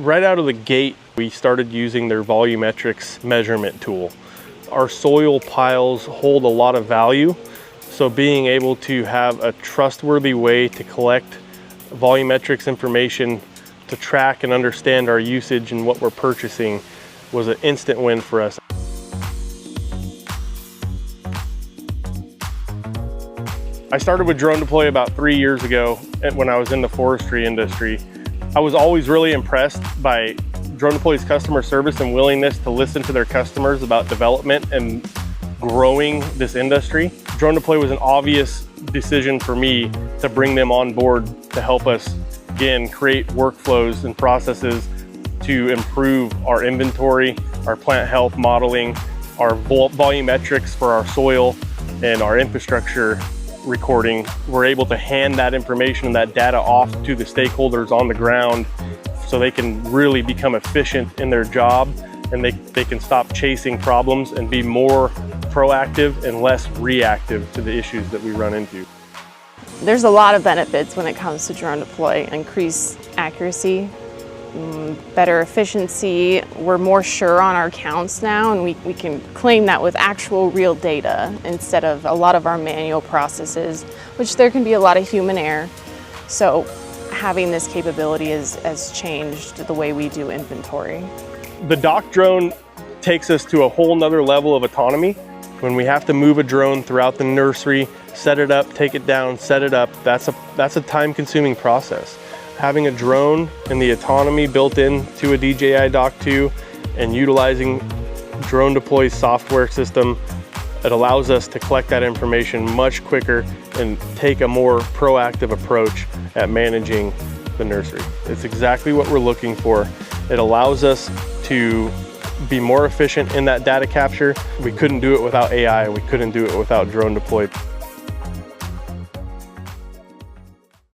Right out of the gate, we started using their Volumetric measurement tool. Our soil piles hold a lot of value, so being able to have a trustworthy way to collect volumetrics information to track and understand our usage and what we're purchasing was an instant win for us. I started with DroneDeploy about 3 years ago when I was in the forestry industry. I was always really impressed by DroneDeploy's customer service and willingness to listen to their customers about development and growing this industry. DroneDeploy was an obvious decision for me to bring them on board to help us, again, create workflows and processes to improve our inventory, our plant health modeling, our volumetrics for our soil, and our infrastructure recording. We're able to hand that information and that data off to the stakeholders on the ground so they can really become efficient in their job, and they can stop chasing problems and be more proactive and less reactive to the issues that we run into. There's a lot of benefits when it comes to DroneDeploy. Increased accuracy, better efficiency. We're more sure on our counts now, and we can claim that with actual real data instead of a lot of our manual processes, which there can be a lot of human error. So having this capability has changed the way we do inventory. The Dock drone takes us to a whole nother level of autonomy. When we have to move a drone throughout the nursery, set it up, take it down, set it up, that's a time-consuming process. Having a drone and the autonomy built into a DJI Dock 2 and utilizing DroneDeploy's software system, it allows us to collect that information much quicker and take a more proactive approach at managing the nursery. It's exactly what we're looking for. It allows us to be more efficient in that data capture. We couldn't do it without AI. We couldn't do it without DroneDeploy.